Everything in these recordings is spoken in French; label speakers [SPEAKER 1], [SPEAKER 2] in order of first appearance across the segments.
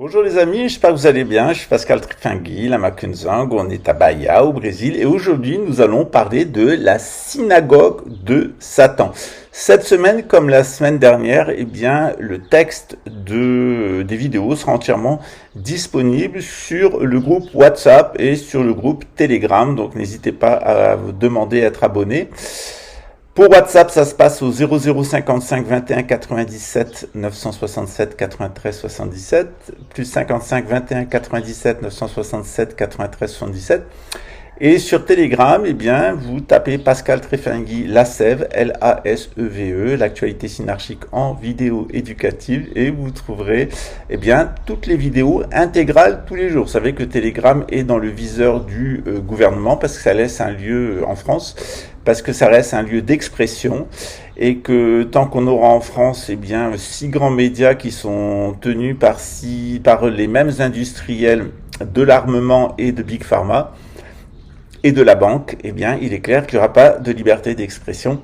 [SPEAKER 1] Bonjour les amis, j'espère que vous allez bien. Je suis Pascal Trifingui, la Macunzang, on est à Bahia, au Brésil, et aujourd'hui nous allons parler de la synagogue de Satan. Cette semaine, comme la semaine dernière, le texte des vidéos sera entièrement disponible sur le groupe WhatsApp et sur le groupe Telegram, donc n'hésitez pas à vous demander à être abonné. Pour WhatsApp, ça se passe au 0055 21 97 967 93 77, plus 55 21 97 967 93 77. Et sur Telegram, vous tapez Pascal Trifingui, la Sève, L-A-S-E-V-E, l'actualité synarchique en vidéo éducative, et vous trouverez, toutes les vidéos intégrales tous les jours. Vous savez que Telegram est dans le viseur du gouvernement parce que ça laisse un lieu en France, parce que ça reste un lieu d'expression, et que tant qu'on aura en France, 6 grands médias qui sont tenus par les mêmes industriels de l'armement et de Big Pharma, et de la banque, il est clair qu'il n'y aura pas de liberté d'expression.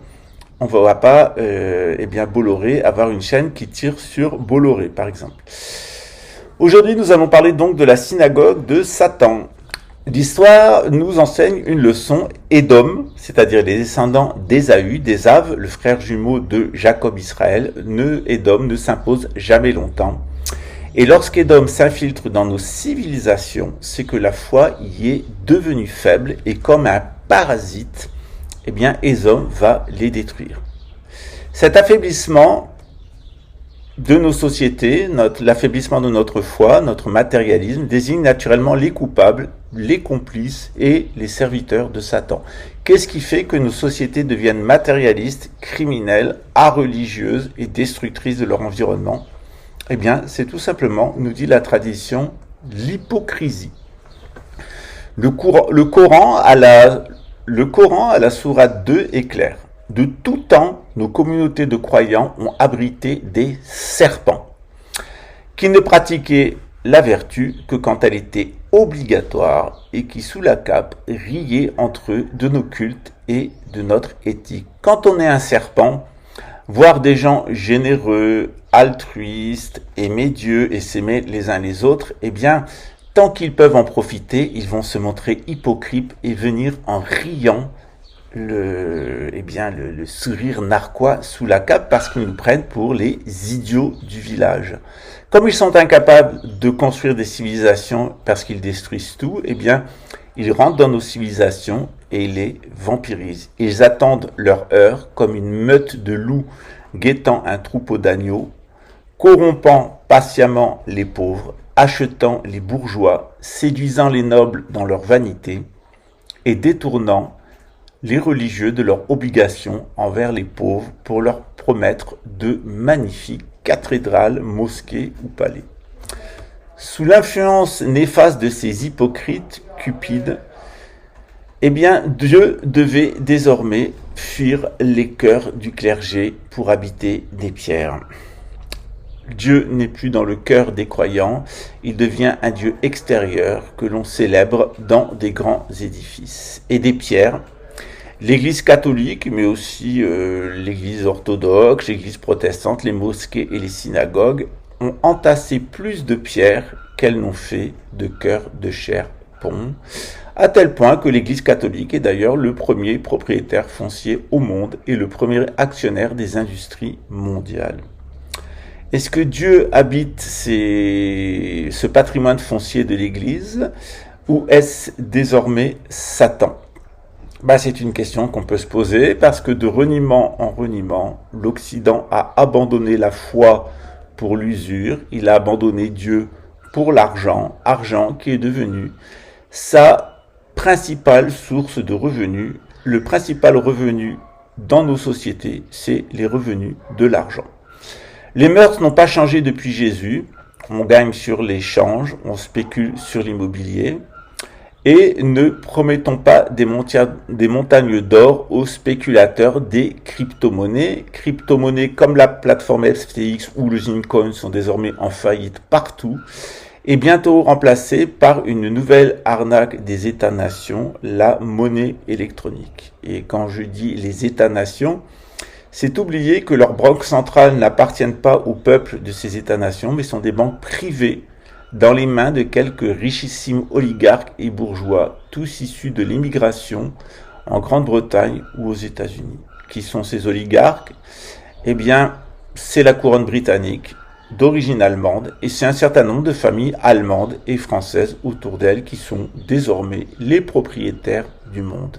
[SPEAKER 1] On ne va pas, Bolloré avoir une chaîne qui tire sur Bolloré, par exemple. Aujourd'hui, nous allons parler donc de la synagogue de Satan. L'histoire nous enseigne une leçon. Édom, c'est-à-dire les descendants d'Ésaü, d'Ésav, le frère jumeau de Jacob Israël, Édom ne s'impose jamais longtemps. Et lorsqu'Édom s'infiltre dans nos civilisations, c'est que la foi y est devenue faible, et comme un parasite, Édom va les détruire. Cet affaiblissement de nos sociétés, l'affaiblissement de notre foi, notre matérialisme, désigne naturellement les coupables, les complices et les serviteurs de Satan. Qu'est-ce qui fait que nos sociétés deviennent matérialistes, criminelles, areligieuses et destructrices de leur environnement ? C'est tout simplement, nous dit la tradition, l'hypocrisie. Le Coran à la sourate 2 est clair. De tout temps, nos communautés de croyants ont abrité des serpents qui ne pratiquaient la vertu que quand elle était obligatoire et qui, sous la cape, riaient entre eux de nos cultes et de notre éthique. Quand on est un serpent, voir des gens généreux, altruistes, aimer Dieu et s'aimer les uns les autres, tant qu'ils peuvent en profiter, ils vont se montrer hypocrites et venir en riant le sourire narquois sous la cape parce qu'ils nous prennent pour les idiots du village. Comme ils sont incapables de construire des civilisations parce qu'ils détruisent tout, ils rentrent dans nos civilisations et les vampirisent. Ils attendent leur heure comme une meute de loups guettant un troupeau d'agneaux, corrompant patiemment les pauvres, achetant les bourgeois, séduisant les nobles dans leur vanité et détournant les religieux de leurs obligations envers les pauvres pour leur promettre de magnifiques cathédrales, mosquées ou palais. Sous l'influence néfaste de ces hypocrites cupides, Dieu devait désormais fuir les cœurs du clergé pour habiter des pierres. Dieu n'est plus dans le cœur des croyants, il devient un Dieu extérieur que l'on célèbre dans des grands édifices. Et des pierres, l'Église catholique, mais aussi l'Église orthodoxe, l'Église protestante, les mosquées et les synagogues ont entassé plus de pierres qu'elles n'ont fait de cœurs de chair pont, à tel point que l'Église catholique est d'ailleurs le premier propriétaire foncier au monde et le premier actionnaire des industries mondiales. Est-ce que Dieu habite ce patrimoine foncier de l'Église, ou est-ce désormais Satan ? C'est une question qu'on peut se poser, parce que de reniement en reniement, l'Occident a abandonné la foi pour l'usure, il a abandonné Dieu pour l'argent, argent qui est devenu sa principale source de revenus. Le principal revenu dans nos sociétés, c'est les revenus de l'argent. Les mœurs n'ont pas changé depuis Jésus. On gagne sur l'échange, on spécule sur l'immobilier. Et ne promettons pas des montagnes d'or aux spéculateurs des crypto-monnaies. Crypto-monnaies comme la plateforme FTX ou le Bitcoin sont désormais en faillite partout, et bientôt remplacées par une nouvelle arnaque des États-nations, la monnaie électronique. Et quand je dis les États-nations, c'est oublier que leurs banques centrales n'appartiennent pas au peuple de ces États-nations, mais sont des banques privées dans les mains de quelques richissimes oligarques et bourgeois, tous issus de l'immigration en Grande-Bretagne ou aux États-Unis. Qui sont ces oligarques? Eh bien, c'est la couronne britannique d'origine allemande et c'est un certain nombre de familles allemandes et françaises autour d'elle qui sont désormais les propriétaires du monde.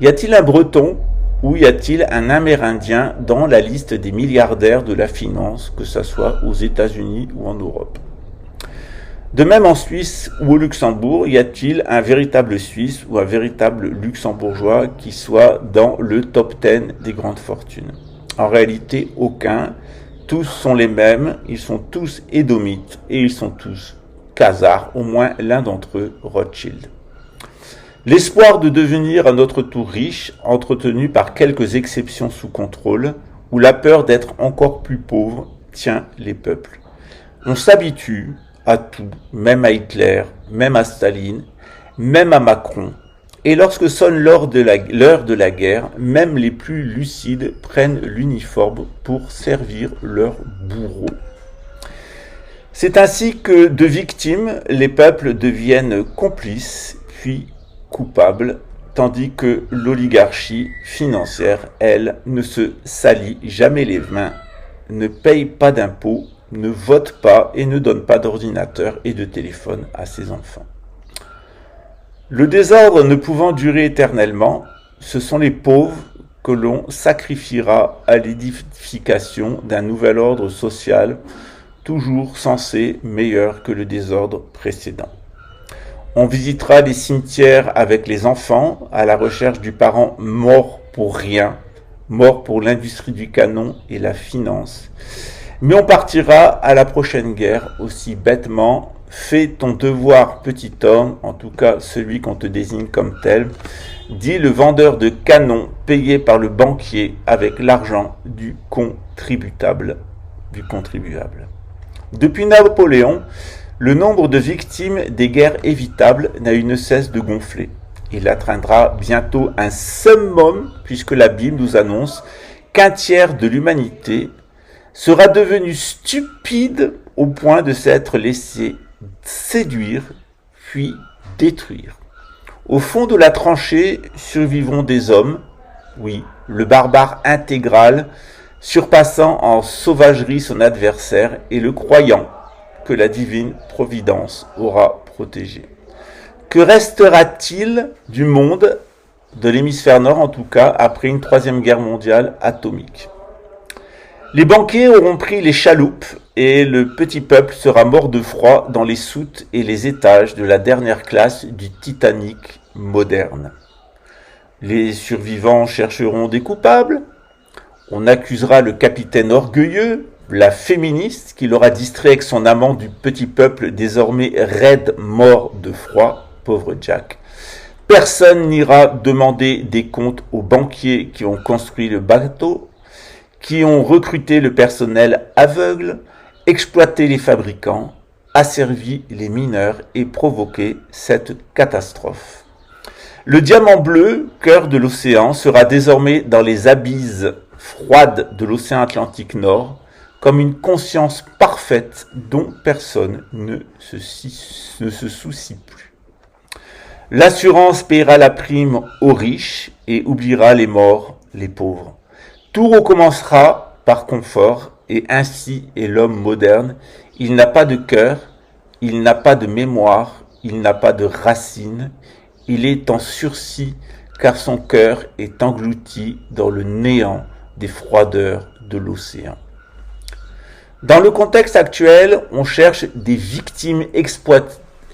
[SPEAKER 1] Y a-t-il un Breton ou y a-t-il un Amérindien dans la liste des milliardaires de la finance, que ce soit aux États-Unis ou en Europe? De même en Suisse ou au Luxembourg, y a-t-il un véritable Suisse ou un véritable Luxembourgeois qui soit dans le top 10 des grandes fortunes? En réalité, aucun. Tous sont les mêmes, ils sont tous édomites et ils sont tous khazars, au moins l'un d'entre eux Rothschild. L'espoir de devenir à notre tour riche, entretenu par quelques exceptions sous contrôle, ou la peur d'être encore plus pauvre, tient les peuples. On s'habitue à tout, même à Hitler, même à Staline, même à Macron. Et lorsque sonne l'heure de la guerre, même les plus lucides prennent l'uniforme pour servir leurs bourreaux. C'est ainsi que de victimes, les peuples deviennent complices, puis coupables, tandis que l'oligarchie financière, elle, ne se salit jamais les mains, ne paye pas d'impôts, ne vote pas et ne donne pas d'ordinateur et de téléphone à ses enfants. Le désordre ne pouvant durer éternellement, ce sont les pauvres que l'on sacrifiera à l'édification d'un nouvel ordre social, toujours censé meilleur que le désordre précédent. On visitera les cimetières avec les enfants à la recherche du parent mort pour rien, mort pour l'industrie du canon et la finance. Mais on partira à la prochaine guerre aussi bêtement. Fais ton devoir, petit homme, en tout cas celui qu'on te désigne comme tel, dit le vendeur de canons payé par le banquier avec l'argent du contribuable. Depuis Napoléon, le nombre de victimes des guerres évitables n'a eu ne cesse de gonfler. Il atteindra bientôt un summum puisque la Bible nous annonce qu'un tiers de l'humanité sera devenu stupide au point de s'être laissé séduire, puis détruire. Au fond de la tranchée survivront des hommes, oui, le barbare intégral, surpassant en sauvagerie son adversaire et le croyant que la divine providence aura protégé. Que restera-t-il du monde, de l'hémisphère nord en tout cas, après une troisième guerre mondiale atomique? Les banquiers auront pris les chaloupes et le petit peuple sera mort de froid dans les soutes et les étages de la dernière classe du Titanic moderne. Les survivants chercheront des coupables. On accusera le capitaine orgueilleux, la féministe qui l'aura distrait avec son amant du petit peuple désormais raide mort de froid, pauvre Jack. Personne n'ira demander des comptes aux banquiers qui ont construit le bateau, qui ont recruté le personnel aveugle, exploité les fabricants, asservi les mineurs et provoqué cette catastrophe. Le diamant bleu, cœur de l'océan, sera désormais dans les abysses froides de l'océan Atlantique Nord, comme une conscience parfaite dont personne ne se soucie plus. L'assurance paiera la prime aux riches et oubliera les morts, les pauvres. Tout recommencera par confort, et ainsi est l'homme moderne. Il n'a pas de cœur, il n'a pas de mémoire, il n'a pas de racines. Il est en sursis car son cœur est englouti dans le néant des froideurs de l'océan. Dans le contexte actuel, on cherche des victimes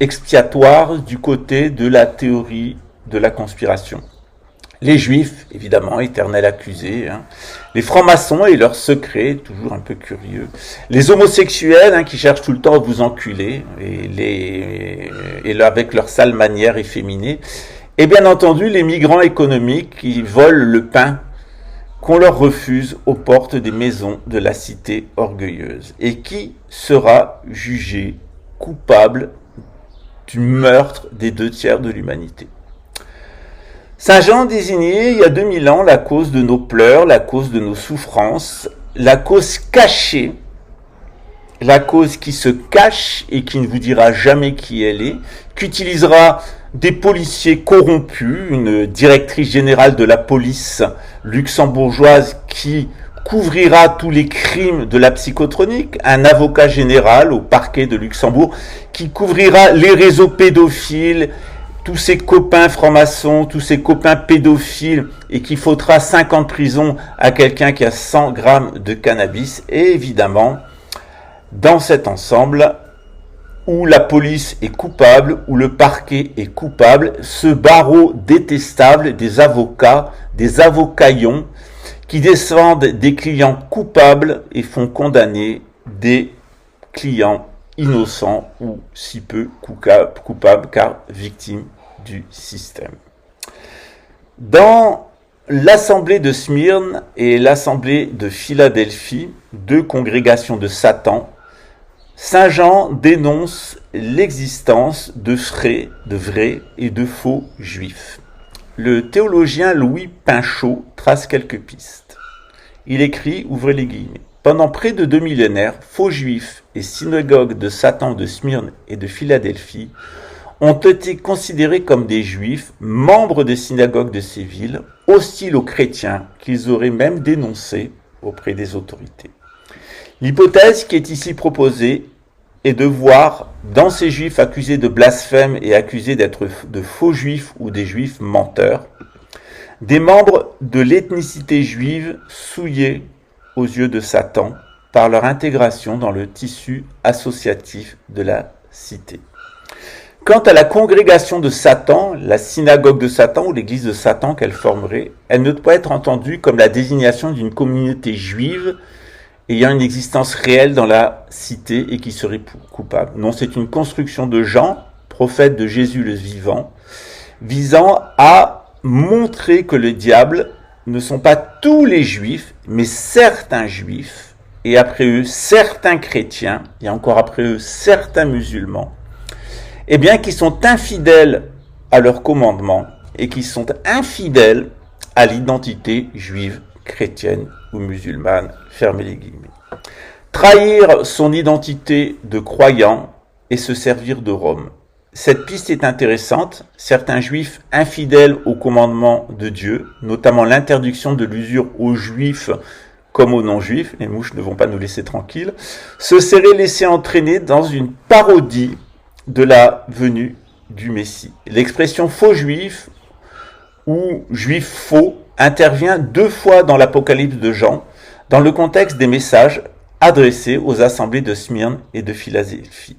[SPEAKER 1] expiatoires du côté de la théorie de la conspiration. Les juifs, évidemment, éternels accusés, les francs-maçons et leurs secrets, toujours un peu curieux, les homosexuels qui cherchent tout le temps à vous enculer, et avec leurs sales manières efféminées, et bien entendu les migrants économiques qui volent le pain qu'on leur refuse aux portes des maisons de la cité orgueilleuse, et qui sera jugé coupable du meurtre des 2/3 de l'humanité. Saint Jean désignait il y a 2000 ans la cause de nos pleurs, la cause de nos souffrances, la cause cachée, la cause qui se cache et qui ne vous dira jamais qui elle est, qu'utilisera des policiers corrompus, une directrice générale de la police luxembourgeoise qui couvrira tous les crimes de la psychotronique, un avocat général au parquet de Luxembourg qui couvrira les réseaux pédophiles, tous ses copains francs-maçons, tous ses copains pédophiles, et qui faudra 5 ans de prison à quelqu'un qui a 100 grammes de cannabis. Et évidemment, dans cet ensemble, où la police est coupable, où le parquet est coupable, ce barreau détestable des avocaillons, qui défendent des clients coupables et font condamner des clients innocents ou si peu coupables car victimes du système. Dans l'assemblée de Smyrne et l'assemblée de Philadelphie, 2 congrégations de Satan, Saint Jean dénonce l'existence de vrais et de faux juifs. Le théologien Louis Pinchot trace quelques pistes. Il écrit, ouvrez les guillemets, pendant près de 2 millénaires, faux juifs et synagogues de Satan de Smyrne et de Philadelphie ont été considérés comme des juifs, membres des synagogues de ces villes, hostiles aux chrétiens, qu'ils auraient même dénoncés auprès des autorités. L'hypothèse qui est ici proposée est de voir dans ces juifs accusés de blasphème et accusés d'être de faux juifs ou des juifs menteurs, des membres de l'ethnicité juive souillés aux yeux de Satan par leur intégration dans le tissu associatif de la cité. Quant à la congrégation de Satan, la synagogue de Satan ou l'église de Satan qu'elle formerait, elle ne doit être entendue comme la désignation d'une communauté juive ayant une existence réelle dans la cité et qui serait coupable. Non, c'est une construction de Jean, prophète de Jésus le vivant, visant à montrer que le diable ne sont pas tous les juifs, mais certains juifs, et après eux certains chrétiens, et encore après eux certains musulmans, eh bien, qui sont infidèles à leurs commandements et qui sont infidèles à l'identité juive, chrétienne ou musulmane, fermez les guillemets. Trahir son identité de croyant et se servir de Rome. Cette piste est intéressante. Certains juifs infidèles aux commandements de Dieu, notamment l'interdiction de l'usure aux juifs comme aux non-juifs, les mouches ne vont pas nous laisser tranquilles, se seraient laissés entraîner dans une parodie de la venue du Messie. L'expression faux juif ou juif faux intervient 2 fois dans l'Apocalypse de Jean, dans le contexte des messages adressés aux assemblées de Smyrne et de Philadelphie.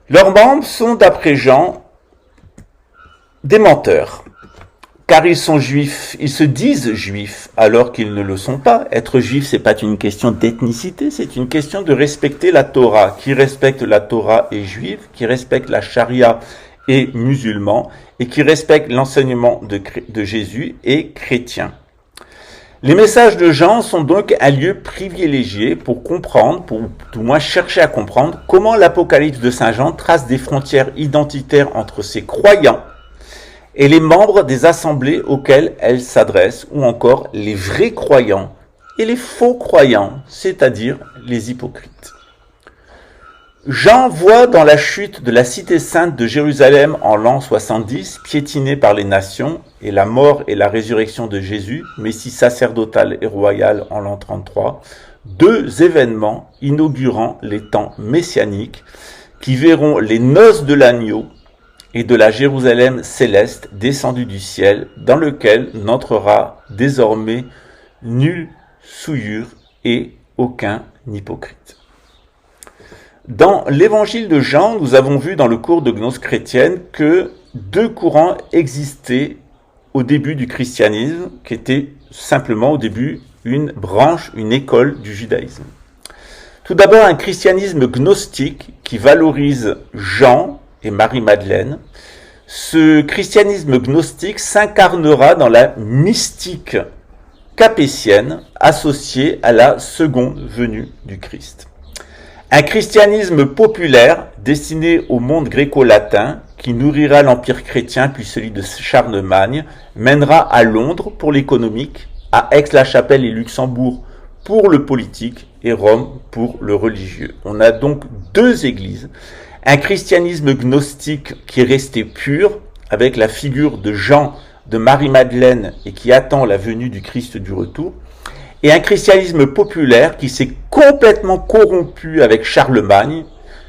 [SPEAKER 1] Leurs membres sont, d'après Jean, des menteurs, car ils sont juifs, ils se disent juifs alors qu'ils ne le sont pas. Être juif, c'est pas une question d'ethnicité, c'est une question de respecter la Torah. Qui respecte la Torah est juif, qui respecte la charia est musulman, et qui respecte l'enseignement de Jésus est chrétien. Les messages de Jean sont donc un lieu privilégié pour comprendre, pour tout moins chercher à comprendre, comment l'Apocalypse de Saint Jean trace des frontières identitaires entre ses croyants et les membres des assemblées auxquelles elle s'adresse, ou encore les vrais croyants et les faux croyants, c'est-à-dire les hypocrites. Jean voit dans la chute de la cité sainte de Jérusalem en l'an 70, piétinée par les nations, et la mort et la résurrection de Jésus, Messie sacerdotal et royal en l'an 33, 2 événements inaugurant les temps messianiques qui verront les noces de l'agneau et de la Jérusalem céleste descendue du ciel, dans lequel n'entrera désormais nulle souillure et aucun hypocrite. Dans l'évangile de Jean, nous avons vu dans le cours de gnose chrétienne que 2 courants existaient au début du christianisme, qui était simplement au début une branche, une école du judaïsme. Tout d'abord, un christianisme gnostique qui valorise Jean et Marie-Madeleine. Ce christianisme gnostique s'incarnera dans la mystique capétienne associée à la seconde venue du Christ. Un christianisme populaire destiné au monde gréco-latin qui nourrira l'empire chrétien puis celui de Charlemagne, mènera à Londres pour l'économique, à Aix-la-Chapelle et Luxembourg pour le politique et Rome pour le religieux. On a donc deux églises, un christianisme gnostique qui est resté pur, avec la figure de Jean, de Marie-Madeleine et qui attend la venue du Christ du retour, et un christianisme populaire qui s'est complètement corrompu avec Charlemagne,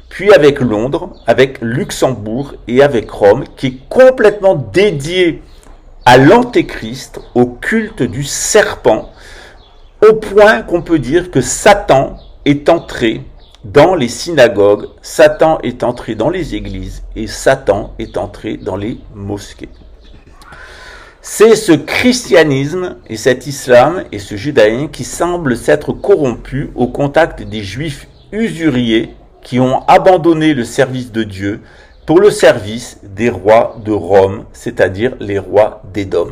[SPEAKER 1] puis avec Londres, avec Luxembourg et avec Rome, qui est complètement dédié à l'antéchrist, au culte du serpent, au point qu'on peut dire que Satan est entré dans les synagogues, Satan est entré dans les églises et Satan est entré dans les mosquées. C'est ce christianisme et cet islam et ce judaïsme qui semblent s'être corrompus au contact des juifs usuriers qui ont abandonné le service de Dieu pour le service des rois de Rome, c'est-à-dire les rois d'Édom.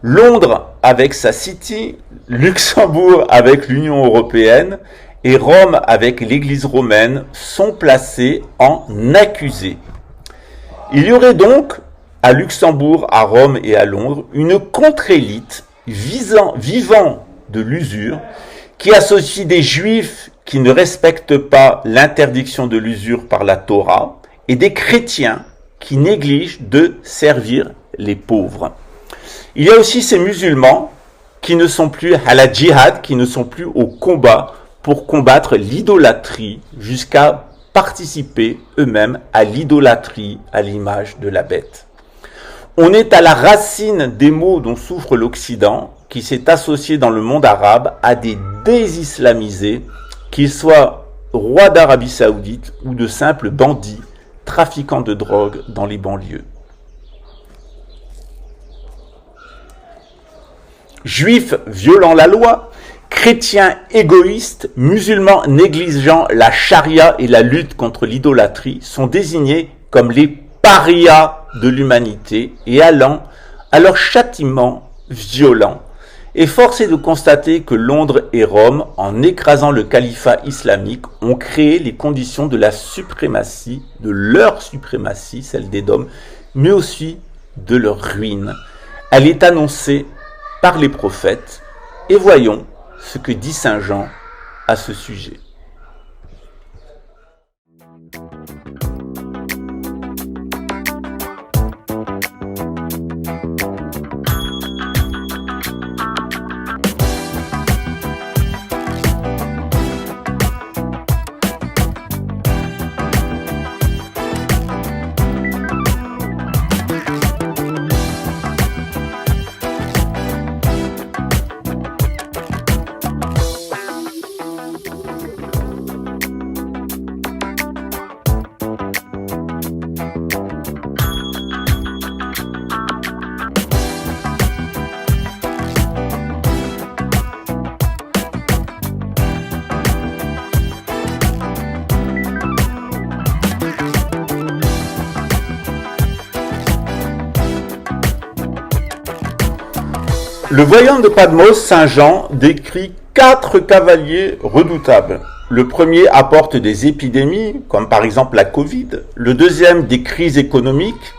[SPEAKER 1] Londres avec sa City, Luxembourg avec l'Union européenne et Rome avec l'Église romaine sont placés en accusés. Il y aurait donc à Luxembourg, à Rome et à Londres une contre-élite vivant de l'usure qui associe des juifs qui ne respectent pas l'interdiction de l'usure par la Torah et des chrétiens qui négligent de servir les pauvres. Il y a aussi ces musulmans qui ne sont plus à la djihad, qui ne sont plus au combat pour combattre l'idolâtrie jusqu'à participer eux-mêmes à l'idolâtrie à l'image de la bête. On est à la racine des maux dont souffre l'Occident, qui s'est associé dans le monde arabe à des désislamisés, qu'ils soient rois d'Arabie Saoudite ou de simples bandits, trafiquants de drogue dans les banlieues. Juifs violant la loi, chrétiens égoïstes, musulmans négligeant la charia et la lutte contre l'idolâtrie sont désignés comme les parias de l'humanité et allant à leur châtiment violent. Et force est de constater que Londres et Rome, en écrasant le califat islamique, ont créé les conditions de la suprématie, de leur suprématie, celle d'Édom, mais aussi de leur ruine. Elle est annoncée par les prophètes, et voyons ce que dit Saint Jean à ce sujet. Le voyant de Patmos, Saint Jean, décrit 4 cavaliers redoutables. Le premier apporte des épidémies, comme par exemple la Covid. Le deuxième, des crises économiques,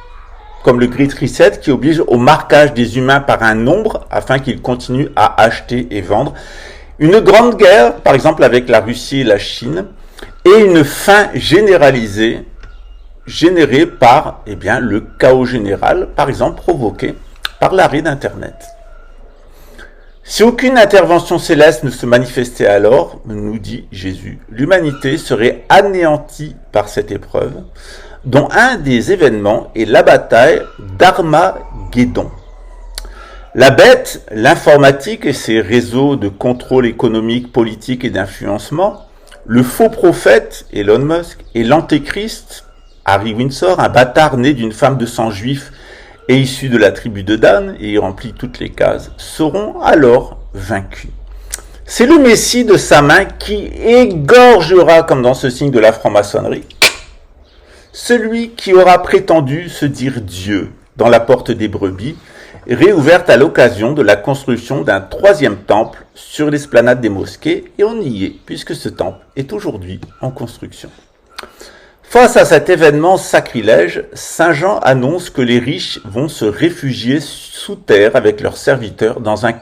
[SPEAKER 1] comme le Great Reset, qui oblige au marquage des humains par un nombre, afin qu'ils continuent à acheter et vendre. Une grande guerre, par exemple avec la Russie et la Chine. Et une faim généralisée, générée par le chaos général, par exemple provoqué par l'arrêt d'Internet. Si aucune intervention céleste ne se manifestait alors, nous dit Jésus, l'humanité serait anéantie par cette épreuve, dont un des événements est la bataille d'Armageddon. La bête, l'informatique et ses réseaux de contrôle économique, politique et d'influencement, le faux prophète Elon Musk et l'antéchrist Harry Windsor, un bâtard né d'une femme de sang juif et issus de la tribu de Dan, et remplit toutes les cases, seront alors vaincus. C'est le Messie de sa main qui égorgera, comme dans ce signe de la franc-maçonnerie, celui qui aura prétendu se dire Dieu dans la porte des brebis, réouverte à l'occasion de la construction d'un 3e temple sur l'esplanade des mosquées, et on y est, puisque ce temple est aujourd'hui en construction. Face à cet événement sacrilège, Saint Jean annonce que les riches vont se réfugier sous terre avec leurs serviteurs dans un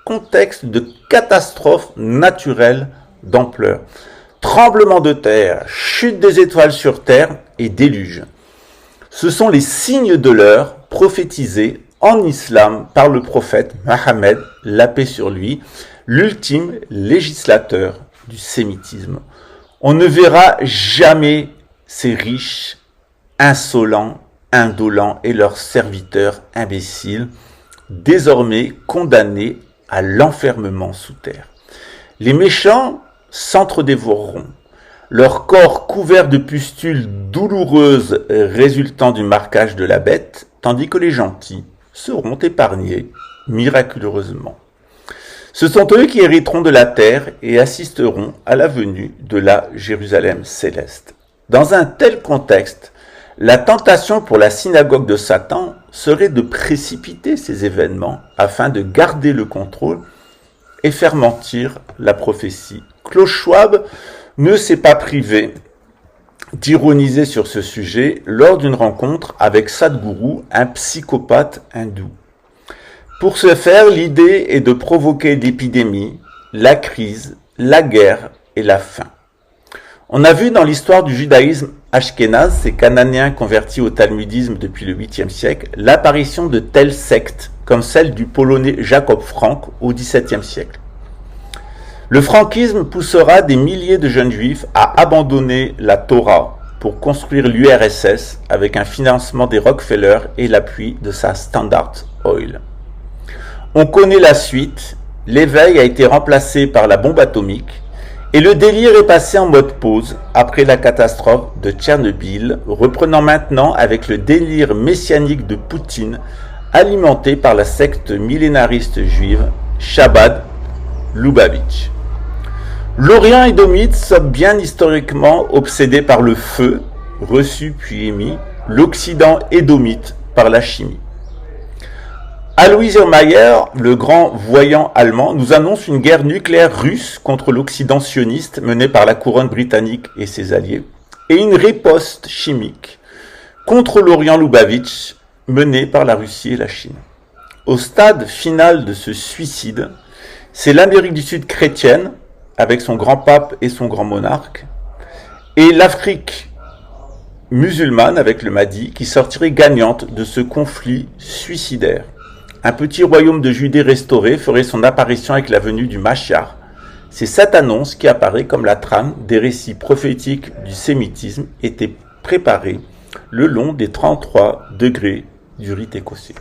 [SPEAKER 1] contexte de catastrophe naturelle d'ampleur. Tremblement de terre, chute des étoiles sur terre et déluge. Ce sont les signes de l'heure prophétisés en islam par le prophète Mohammed, la paix sur lui, l'ultime législateur du sémitisme. On ne verra jamais ces riches, insolents, indolents et leurs serviteurs imbéciles, désormais condamnés à l'enfermement sous terre. Les méchants s'entre-dévoreront, leur corps couvert de pustules douloureuses résultant du marquage de la bête, tandis que les gentils seront épargnés miraculeusement. Ce sont eux qui hériteront de la terre et assisteront à la venue de la Jérusalem céleste. Dans un tel contexte, la tentation pour la synagogue de Satan serait de précipiter ces événements afin de garder le contrôle et faire mentir la prophétie. Klaus Schwab ne s'est pas privé d'ironiser sur ce sujet lors d'une rencontre avec Sadhguru, un psychopathe hindou. Pour ce faire, l'idée est de provoquer l'épidémie, la crise, la guerre et la faim. On a vu dans l'histoire du judaïsme ashkénaze, ces Cananéens convertis au talmudisme depuis le 8e siècle, l'apparition de telles sectes comme celle du Polonais Jacob Frank au XVIIe siècle. Le franquisme poussera des milliers de jeunes juifs à abandonner la Torah pour construire l'URSS avec un financement des Rockefeller et l'appui de sa Standard Oil. On connaît la suite, l'éveil a été remplacé par la bombe atomique et le délire est passé en mode pause après la catastrophe de Tchernobyl, reprenant maintenant avec le délire messianique de Poutine alimenté par la secte millénariste juive Chabad Lubavitch. L'Orient édomite sommes bien historiquement obsédé par le feu, reçu puis émis, l'Occident édomite par la chimie. Alois Meyer, le grand voyant allemand, nous annonce une guerre nucléaire russe contre l'Occident sioniste menée par la couronne britannique et ses alliés, et une riposte chimique contre l'Orient Lubavitch menée par la Russie et la Chine. Au stade final de ce suicide, c'est l'Amérique du Sud chrétienne, avec son grand pape et son grand monarque, et l'Afrique musulmane avec le Mahdi qui sortirait gagnante de ce conflit suicidaire. Un petit royaume de Judée restauré ferait son apparition avec la venue du Mashiach. C'est cette annonce qui apparaît comme la trame des récits prophétiques du sémitisme était préparée le long des 33 degrés du rite écossais.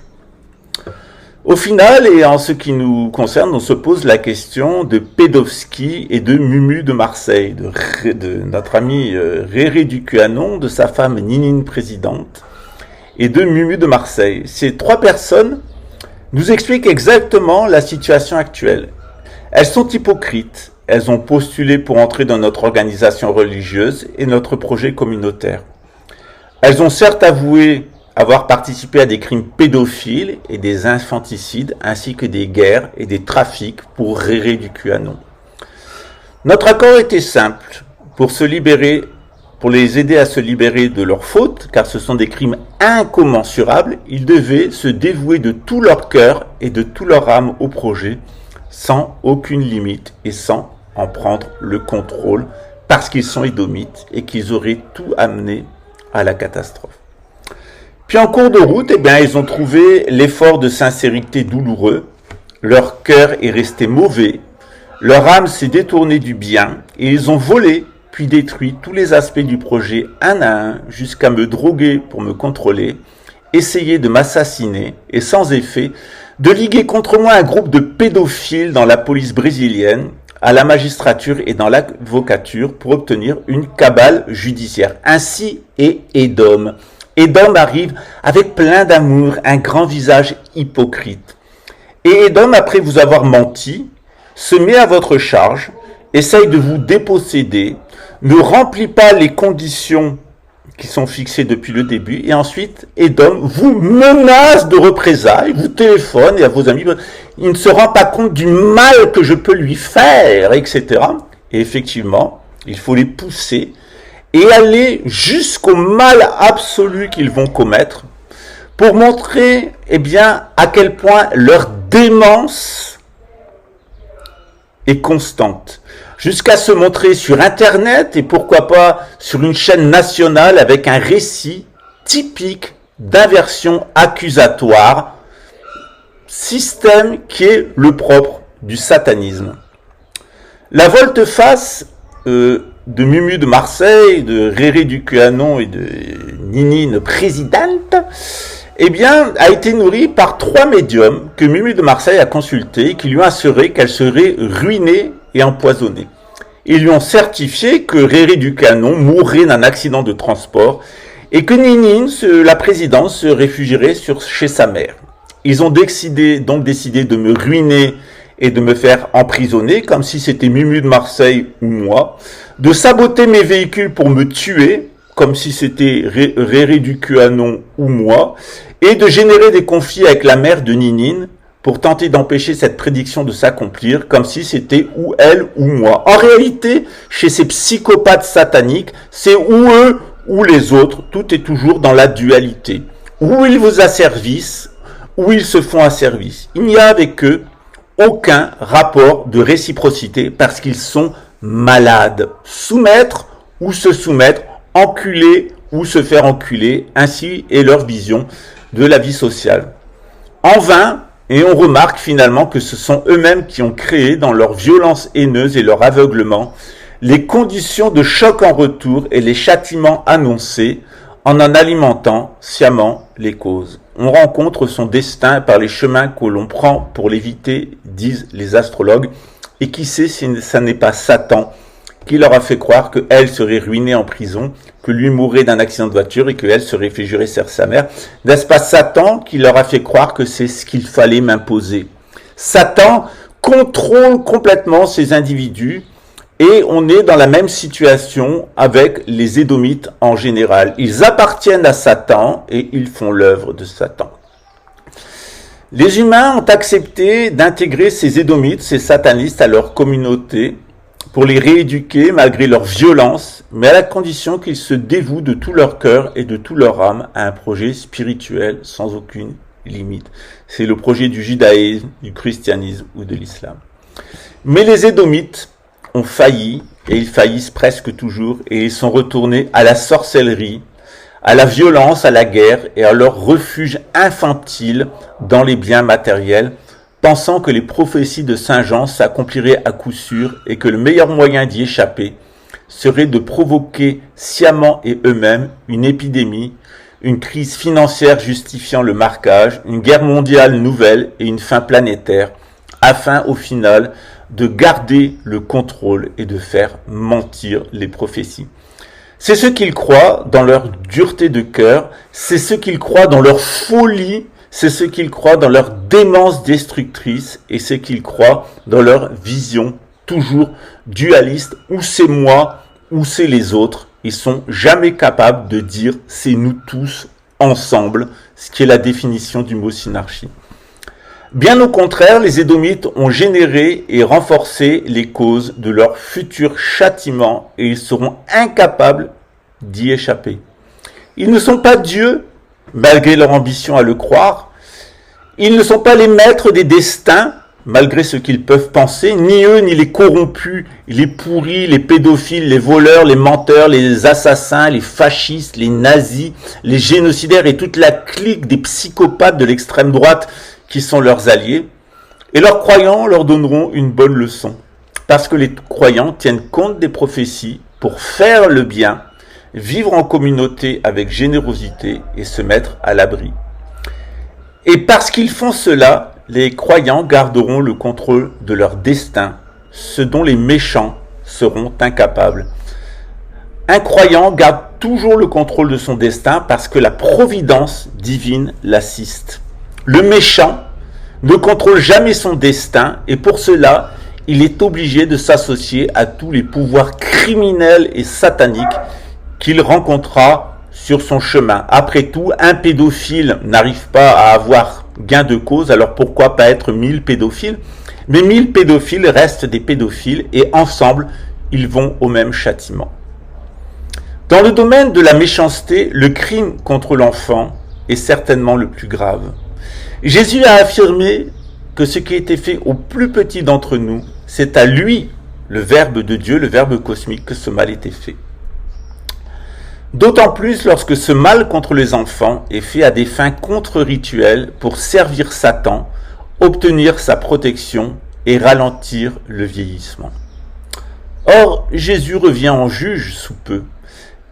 [SPEAKER 1] Au final, et en ce qui nous concerne, on se pose la question de Pédovski et de Mumu de Marseille, de notre ami Réré du QAnon, de sa femme Ninine présidente, et de Mumu de Marseille. Ces trois personnes nous expliquent exactement la situation actuelle. Elles sont hypocrites, elles ont postulé pour entrer dans notre organisation religieuse et notre projet communautaire. Elles ont certes avoué avoir participé à des crimes pédophiles et des infanticides, ainsi que des guerres et des trafics pour Réré du QAnon. Notre accord était simple, pour les aider à se libérer de leurs fautes, car ce sont des crimes incommensurables, ils devaient se dévouer de tout leur cœur et de toute leur âme au projet, sans aucune limite et sans en prendre le contrôle, parce qu'ils sont édomites et qu'ils auraient tout amené à la catastrophe. Puis en cours de route, ils ont trouvé l'effort de sincérité douloureux, leur cœur est resté mauvais, leur âme s'est détournée du bien, et ils ont volé, puis détruit tous les aspects du projet un à un, jusqu'à me droguer pour me contrôler, essayer de m'assassiner, et sans effet, de liguer contre moi un groupe de pédophiles dans la police brésilienne, à la magistrature et dans l'avocature pour obtenir une cabale judiciaire. Ainsi est Édom. Édom arrive avec plein d'amour, un grand visage hypocrite. Et Édom, après vous avoir menti, se met à votre charge, essaye de vous déposséder, ne remplit pas les conditions qui sont fixées depuis le début, et ensuite, Édom vous menace de représailles, vous téléphone et à vos amis, il ne se rend pas compte du mal que je peux lui faire, etc. Et effectivement, il faut les pousser et aller jusqu'au mal absolu qu'ils vont commettre pour montrer, à quel point leur démence est constante. jusqu'à se montrer sur Internet et pourquoi pas sur une chaîne nationale avec un récit typique d'inversion accusatoire, système qui est le propre du satanisme. La volte-face de Mumu de Marseille, de Réré du QAnon et de Ninine présidente, eh bien, a été nourrie par 3 médiums que Mumu de Marseille a consultés et qui lui ont assuré qu'elle serait ruinée et empoisonnée. Ils lui ont certifié que Réré du QAnon mourrait d'un accident de transport et que Ninine, la présidente, se réfugierait chez sa mère. Ils ont donc décidé de me ruiner et de me faire emprisonner, comme si c'était Mumu de Marseille ou moi, de saboter mes véhicules pour me tuer, comme si c'était Réré du QAnon ou moi, et de générer des conflits avec la mère de Ninine pour tenter d'empêcher cette prédiction de s'accomplir, comme si c'était ou elle ou moi. En réalité, chez ces psychopathes sataniques, c'est ou eux ou les autres, tout est toujours dans la dualité. Ou ils vous asservissent, ou ils se font asservice. Il n'y a avec eux aucun rapport de réciprocité parce qu'ils sont malades. Soumettre ou se soumettre, enculer ou se faire enculer, ainsi est leur vision de la vie sociale. En vain, et on remarque finalement que ce sont eux-mêmes qui ont créé dans leur violence haineuse et leur aveuglement les conditions de choc en retour et les châtiments annoncés en alimentant sciemment les causes. On rencontre son destin par les chemins que l'on prend pour l'éviter, disent les astrologues, et qui sait si ça n'est pas Satan qui leur a fait croire qu'elle serait ruinée en prison, que lui mourrait d'un accident de voiture et qu'elle se réfugierait sur sa mère. N'est-ce pas Satan qui leur a fait croire que c'est ce qu'il fallait m'imposer? Satan contrôle complètement ces individus et on est dans la même situation avec les Édomites en général. Ils appartiennent à Satan et ils font l'œuvre de Satan. Les humains ont accepté d'intégrer ces Édomites, ces satanistes à leur communauté pour les rééduquer malgré leur violence, mais à la condition qu'ils se dévouent de tout leur cœur et de toute leur âme à un projet spirituel sans aucune limite. C'est le projet du judaïsme, du christianisme ou de l'islam. Mais les Édomites ont failli, et ils faillissent presque toujours, et ils sont retournés à la sorcellerie, à la violence, à la guerre et à leur refuge infantile dans les biens matériels, pensant que les prophéties de Saint Jean s'accompliraient à coup sûr et que le meilleur moyen d'y échapper serait de provoquer sciemment et eux-mêmes une épidémie, une crise financière justifiant le marquage, une guerre mondiale nouvelle et une fin planétaire, afin au final de garder le contrôle et de faire mentir les prophéties. C'est ce qu'ils croient dans leur dureté de cœur, c'est ce qu'ils croient dans leur folie, c'est ce qu'ils croient dans leur démence destructrice et ce qu'ils croient dans leur vision toujours dualiste, où c'est moi, où c'est les autres. Ils sont jamais capables de dire c'est nous tous ensemble, ce qui est la définition du mot synarchie. Bien au contraire, les Édomites ont généré et renforcé les causes de leur futur châtiment et ils seront incapables d'y échapper. Ils ne sont pas Dieu, malgré leur ambition à le croire. Ils ne sont pas les maîtres des destins, malgré ce qu'ils peuvent penser, ni eux, ni les corrompus, les pourris, les pédophiles, les voleurs, les menteurs, les assassins, les fascistes, les nazis, les génocidaires et toute la clique des psychopathes de l'extrême droite qui sont leurs alliés. Et leurs croyants leur donneront une bonne leçon, parce que les croyants tiennent compte des prophéties pour faire le bien, vivre en communauté avec générosité et se mettre à l'abri. Et parce qu'ils font cela, les croyants garderont le contrôle de leur destin, ce dont les méchants seront incapables. Un croyant garde toujours le contrôle de son destin parce que la providence divine l'assiste. Le méchant ne contrôle jamais son destin et pour cela, il est obligé de s'associer à tous les pouvoirs criminels et sataniques qu'il rencontrera sur son chemin. Après tout, un pédophile n'arrive pas à avoir gain de cause, alors pourquoi pas être 1000 pédophiles? Mais 1000 pédophiles restent des pédophiles et ensemble, ils vont au même châtiment. Dans le domaine de la méchanceté, le crime contre l'enfant est certainement le plus grave. Jésus a affirmé que ce qui a été fait au plus petit d'entre nous, c'est à lui le Verbe de Dieu, le Verbe cosmique, que ce mal était fait. D'autant plus lorsque ce mal contre les enfants est fait à des fins contre-rituelles pour servir Satan, obtenir sa protection et ralentir le vieillissement. Or, Jésus revient en juge sous peu,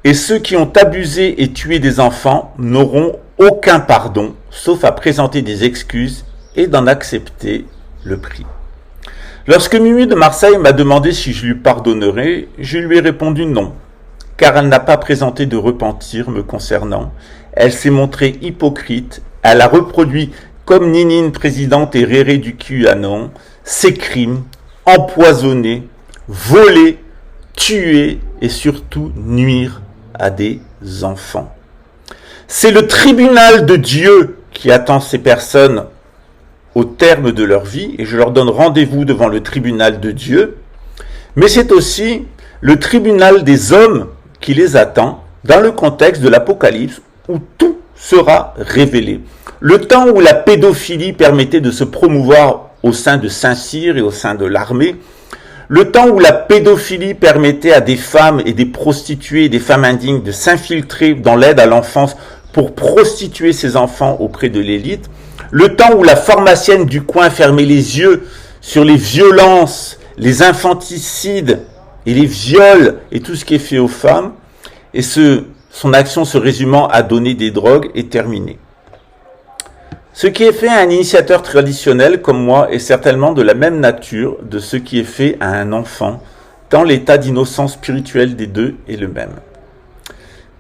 [SPEAKER 1] et ceux qui ont abusé et tué des enfants n'auront aucun pardon, sauf à présenter des excuses et d'en accepter le prix. Lorsque Mimi de Marseille m'a demandé si je lui pardonnerais, je lui ai répondu non, car elle n'a pas présenté de repentir me concernant. Elle s'est montrée hypocrite, elle a reproduit comme Ninine présidente et Réré du QAnon ses crimes, empoisonner, voler, tuer et surtout nuire à des enfants. C'est le tribunal de Dieu qui attend ces personnes au terme de leur vie, et je leur donne rendez-vous devant le tribunal de Dieu, mais c'est aussi le tribunal des hommes qui les attend dans le contexte de l'Apocalypse où tout sera révélé. Le temps où la pédophilie permettait de se promouvoir au sein de Saint-Cyr et au sein de l'armée, le temps où la pédophilie permettait à des femmes et des prostituées, des femmes indignes de s'infiltrer dans l'aide à l'enfance pour prostituer ses enfants auprès de l'élite, le temps où la pharmacienne du coin fermait les yeux sur les violences, les infanticides et les viols et tout ce qui est fait aux femmes, et son action se résumant à donner des drogues est terminée. Ce qui est fait à un initiateur traditionnel comme moi est certainement de la même nature de ce qui est fait à un enfant, tant l'état d'innocence spirituelle des deux est le même.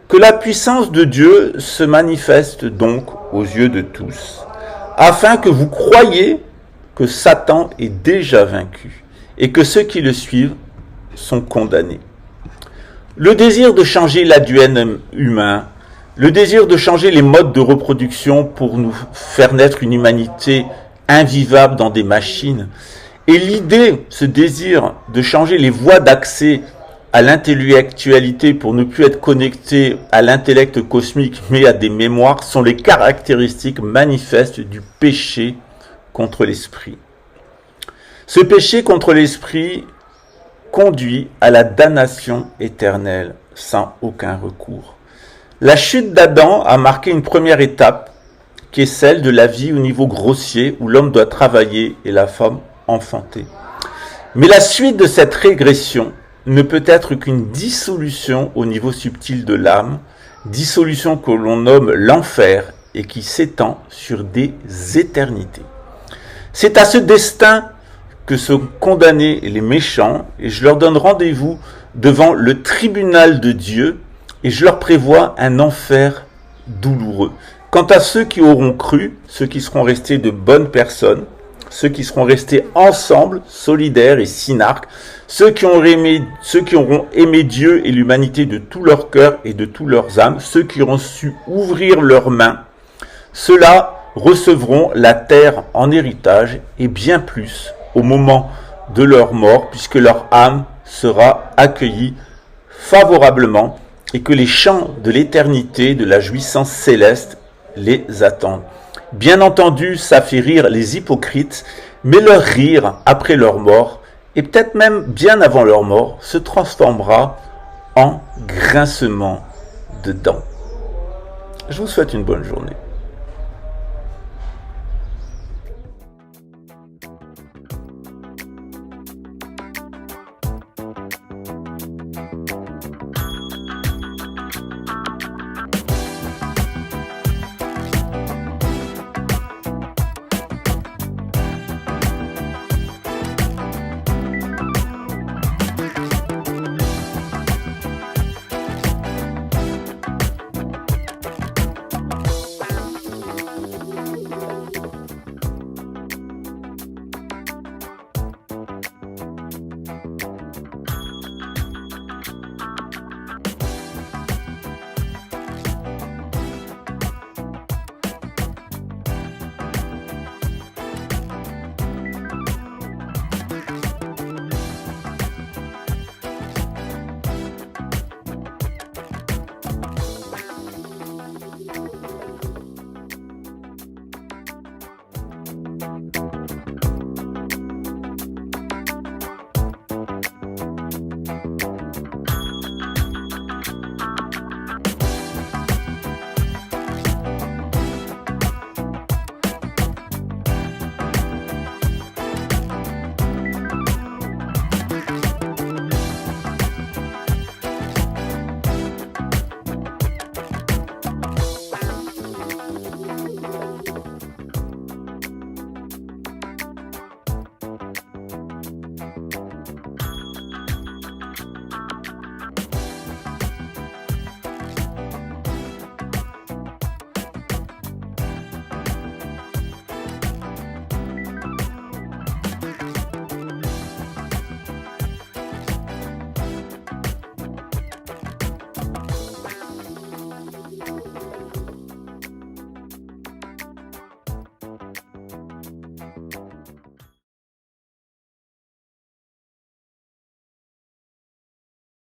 [SPEAKER 1] Que la puissance de Dieu se manifeste donc aux yeux de tous, afin que vous croyiez que Satan est déjà vaincu et que ceux qui le suivent sont condamnés. Le désir de changer l'ADN humain, le désir de changer les modes de reproduction pour nous faire naître une humanité invivable dans des machines, et l'idée, ce désir de changer les voies d'accès à l'intellectualité pour ne plus être connecté à l'intellect cosmique mais à des mémoires sont les caractéristiques manifestes du péché contre l'esprit. Ce péché contre l'esprit conduit à la damnation éternelle sans aucun recours. La chute d'Adam a marqué une première étape qui est celle de la vie au niveau grossier où l'homme doit travailler et la femme enfanter. Mais la suite de cette régression ne peut être qu'une dissolution au niveau subtil de l'âme, dissolution que l'on nomme l'enfer et qui s'étend sur des éternités. C'est à ce destin que sont condamnés les méchants et je leur donne rendez-vous devant le tribunal de Dieu et je leur prévois un enfer douloureux. Quant à ceux qui auront cru, ceux qui seront restés de bonnes personnes, ceux qui seront restés ensemble, solidaires et synarques, ceux qui auront aimé Dieu et l'humanité de tout leur cœur et de toutes leurs âmes, ceux qui auront su ouvrir leurs mains, ceux-là recevront la terre en héritage et bien plus au moment de leur mort, puisque leur âme sera accueillie favorablement et que les chants de l'éternité, de la jouissance céleste, les attendent. Bien entendu, ça fait rire les hypocrites, mais leur rire après leur mort, et peut-être même bien avant leur mort, se transformera en grincement de dents. Je vous souhaite une bonne journée.